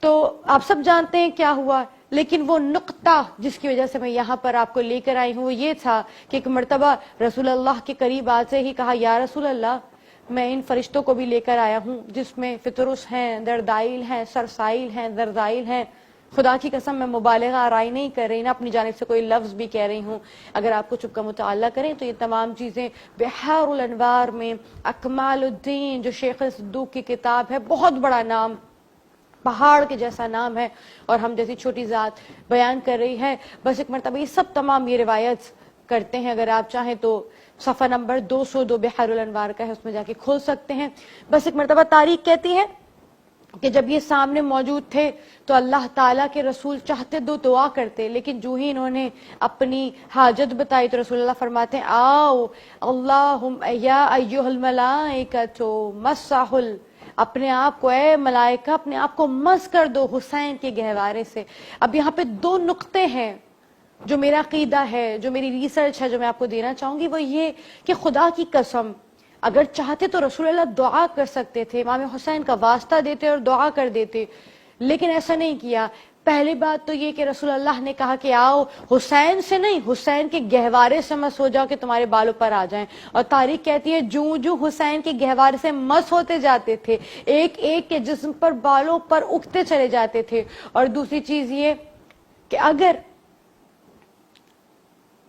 تو آپ سب جانتے ہیں کیا ہوا، لیکن وہ نقطہ جس کی وجہ سے میں یہاں پر آپ کو لے کر آئی ہوں وہ یہ تھا کہ ایک مرتبہ رسول اللہ کے قریب آتے ہی کہا، یا رسول اللہ میں ان فرشتوں کو بھی لے کر آیا ہوں جس میں فطرس ہیں، دردائل ہیں، سرسائل ہیں، زرزائل ہیں. خدا کی قسم میں مبالغہ آرائی نہیں کر رہی، نہ اپنی جانب سے کوئی لفظ بھی کہہ رہی ہوں. اگر آپ کو چپ کا مطالعہ کریں تو یہ تمام چیزیں بحار الانوار میں اکمال الدین جو شیخ صدوق کی کتاب ہے، بہت بڑا نام، پہاڑ کے جیسا نام ہے، اور ہم جیسی چھوٹی ذات بیان کر رہی ہے. بس ایک مرتبہ یہ سب تمام یہ روایت کرتے ہیں، اگر آپ چاہیں تو صفحہ نمبر 202 بحار الانوار کا ہے، اس میں جا کے کھول سکتے ہیں. بس ایک مرتبہ تاریخ کہتی ہے کہ جب یہ سامنے موجود تھے تو اللہ تعالیٰ کے رسول چاہتے دو دعا کرتے، لیکن جو ہی انہوں نے اپنی حاجت بتائی تو رسول اللہ فرماتے ہیں، آؤ اللہم یا ایہا الملائکۃ مسحل، اپنے آپ کو اے ملائکہ اپنے آپ کو مس کر دو حسین کے گہوارے سے. اب یہاں پہ دو نقطے ہیں جو میرا عقیدہ ہے، جو میری ریسرچ ہے، جو میں آپ کو دینا چاہوں گی، وہ یہ کہ خدا کی قسم اگر چاہتے تو رسول اللہ دعا کر سکتے تھے، امام حسین کا واسطہ دیتے اور دعا کر دیتے، لیکن ایسا نہیں کیا. پہلی بات تو یہ کہ رسول اللہ نے کہا کہ آؤ حسین سے نہیں، حسین کے گہوارے سے مس ہو جاؤ کہ تمہارے بالوں پر آ جائیں. اور تاریخ کہتی ہے جو جو حسین کے گہوارے سے مس ہوتے جاتے تھے، ایک ایک کے جسم پر بالوں پر اگتے چلے جاتے تھے. اور دوسری چیز یہ کہ اگر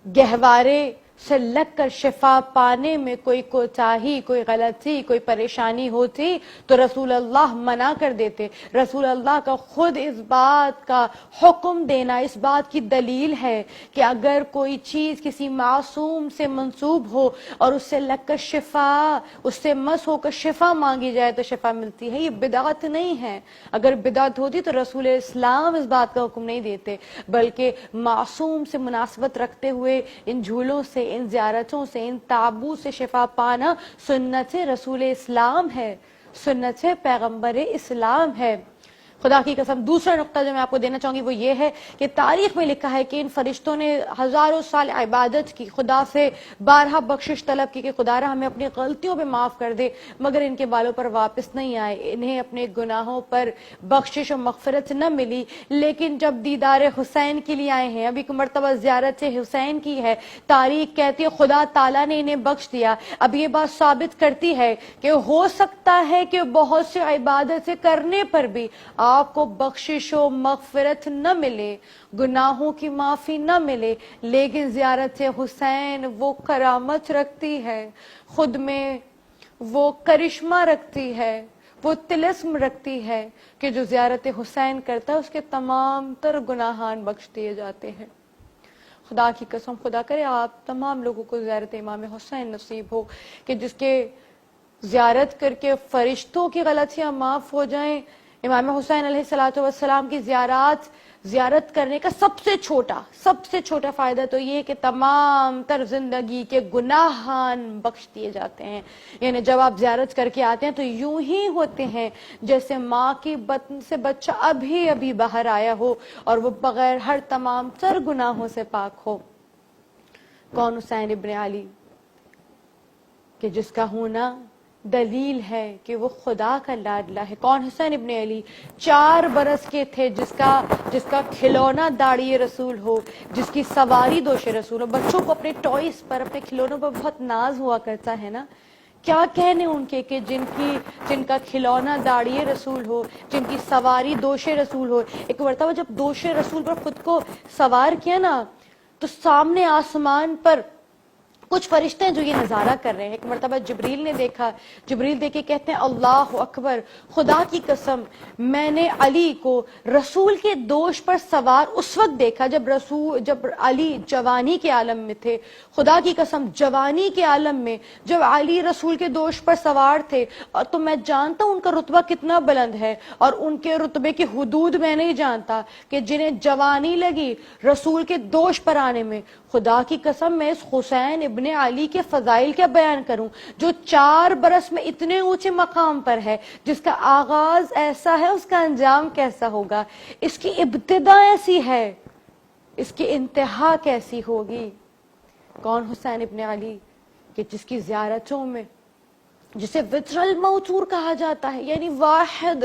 گہوارے سے لگ کر شفا پانے میں کوئی کوتاہی، کوئی غلطی، کوئی پریشانی ہوتی تو رسول اللہ منع کر دیتے. رسول اللہ کا خود اس بات کا حکم دینا اس بات کی دلیل ہے کہ اگر کوئی چیز کسی معصوم سے منسوب ہو اور اس سے لگ کر شفا، اس سے مس ہو کر شفا مانگی جائے تو شفا ملتی ہے. یہ بدعت نہیں ہے. اگر بدعت ہوتی تو رسول اسلام اس بات کا حکم نہیں دیتے، بلکہ معصوم سے مناسبت رکھتے ہوئے ان جھولوں سے، ان زیارتوں سے، ان تابو سے شفا پانا سنت رسول اسلام ہے، سنت پیغمبر اسلام ہے. خدا کی قسم دوسرا نقطہ جو میں آپ کو دینا چاہوں گی وہ یہ ہے کہ تاریخ میں لکھا ہے کہ ان فرشتوں نے ہزاروں سال عبادت کی، خدا سے بارہا بخشش طلب کی کہ خدا را ہمیں اپنی غلطیوں پہ معاف کر دے، مگر ان کے بالوں پر واپس نہیں آئے، انہیں اپنے گناہوں پر بخشش و مغفرت نہ ملی. لیکن جب دیدار حسین کے لیے آئے ہیں، اب ایک مرتبہ زیارت حسین کی ہے، تاریخ کہتی ہے خدا تعالیٰ نے انہیں بخش دیا. اب یہ بات ثابت کرتی ہے کہ ہو سکتا ہے کہ بہت سے عبادت کرنے پر بھی آپ کو بخشش و مغفرت نہ ملے، گناہوں کی معافی نہ ملے، لیکن زیارت حسین وہ کرامت رکھتی ہے، خود میں وہ کرشمہ رکھتی ہے، وہ طلسم رکھتی ہے کہ جو زیارت حسین کرتا ہے اس کے تمام تر گناہان بخش دیے جاتے ہیں. خدا کی قسم خدا کرے آپ تمام لوگوں کو زیارت امام حسین نصیب ہو کہ جس کے زیارت کر کے فرشتوں کی غلطیاں معاف ہو جائیں. امام حسین علیہ الصلوۃ والسلام کی زیارت کرنے کا سب سے چھوٹا فائدہ تو یہ کہ تمام تر زندگی کے گناہان بخش دیے جاتے ہیں. یعنی جب آپ زیارت کر کے آتے ہیں تو یوں ہی ہوتے ہیں جیسے ماں کی بطن سے بچہ ابھی باہر آیا ہو اور وہ بغیر ہر تمام تر گناہوں سے پاک ہو. کون حسین ابن علی کہ جس کا ہونا دلیل ہے کہ وہ خدا کا لاڈلا ہے. کون حسین ابن علی 4 برس کے تھے، جس کا کھلونا داڑھی رسول ہو، جس کی سواری دوش رسول ہو. بچوں کو اپنے ٹوائز پر، اپنے کھلونوں پر بہت ناز ہوا کرتا ہے نا. کیا کہنے ان کے کہ جن کا کھلونا داڑھی رسول ہو، جن کی سواری دوش رسول ہو. ایک مرتبہ جب دوش رسول پر خود کو سوار کیا نا تو سامنے آسمان پر کچھ فرشتے ہیں جو یہ نظارہ کر رہے ہیں. ایک مرتبہ جبریل نے دیکھا، جبریل دیکھ کے کہتے ہیں اللہ اکبر، خدا کی قسم میں نے علی کو رسول کے دوش پر سوار اس وقت دیکھا جب علی جوانی کے عالم میں تھے. خدا کی قسم جوانی کے عالم میں جب علی رسول کے دوش پر سوار تھے، اور تو میں جانتا ہوں ان کا رتبہ کتنا بلند ہے، اور ان کے رتبے کی حدود میں نہیں جانتا کہ جنہیں جوانی لگی رسول کے دوش پر آنے میں. خدا کی قسم میں اس حسین ابن علی کے فضائل کیا بیان کروں جو 4 برس میں اتنے اونچے مقام پر ہے، جس کا آغاز ایسا ہے اس کا انجام کیسا ہوگا، اس کی ابتدا ایسی ہے اس کی انتہا کیسی ہوگی. کون حسین ابن علی کہ جس کی زیارتوں میں، جسے وطر الموتور کہا جاتا ہے، یعنی واحد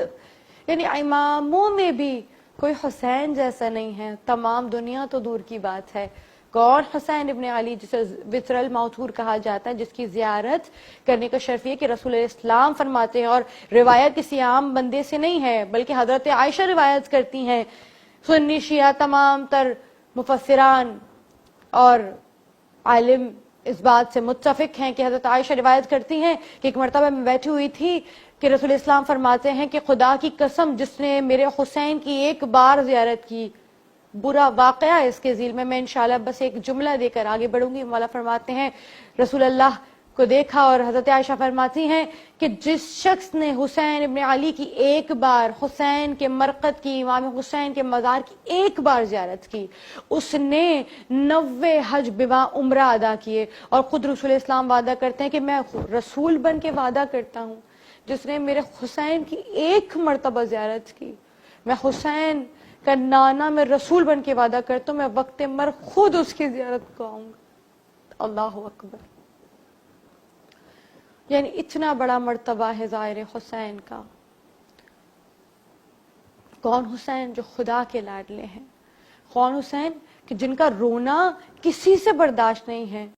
یعنی اماموں میں بھی کوئی حسین جیسا نہیں ہے، تمام دنیا تو دور کی بات ہے۔ کون؟ حسین ابن علی، جسے وطر الموتور کہا جاتا ہے، جس کی زیارت کرنے کا شرف یہ کہ رسول اسلام فرماتے ہیں، اور روایت کسی عام بندے سے نہیں ہے بلکہ حضرت عائشہ روایت کرتی ہیں۔ سنی شیعہ تمام تر مفسران اور عالم اس بات سے متفق ہیں کہ حضرت عائشہ روایت کرتی ہیں کہ ایک مرتبہ میں بیٹھی ہوئی تھی کہ رسول اسلام فرماتے ہیں کہ خدا کی قسم جس نے میرے حسین کی ایک بار زیارت کی، برا واقعہ اس کے ذیل میں انشاءاللہ بس ایک جملہ دے کر آگے بڑھوں گی۔ مولا فرماتے ہیں رسول اللہ کو دیکھا، اور حضرت عائشہ فرماتی ہیں کہ جس شخص نے حسین ابن علی کی ایک بار، حسین کے مرقد کی، امام حسین کے مزار کی ایک بار زیارت کی، اس نے 90 حج بما عمرہ ادا کیے۔ اور خود رسول اسلام وعدہ کرتے ہیں کہ میں رسول بن کے وعدہ کرتا ہوں جس نے میرے حسین کی ایک مرتبہ زیارت کی، میں حسین کا نانا میں رسول بن کے وعدہ کرتا ہوں میں وقت مر خود اس کی زیارت کو آؤں گا۔ اللہ اکبر! یعنی اتنا بڑا مرتبہ ہے ظاہر حسین کا۔ کون حسین؟ جو خدا کے لاڈلے ہیں۔ کون حسین؟ کہ جن کا رونا کسی سے برداشت نہیں ہے۔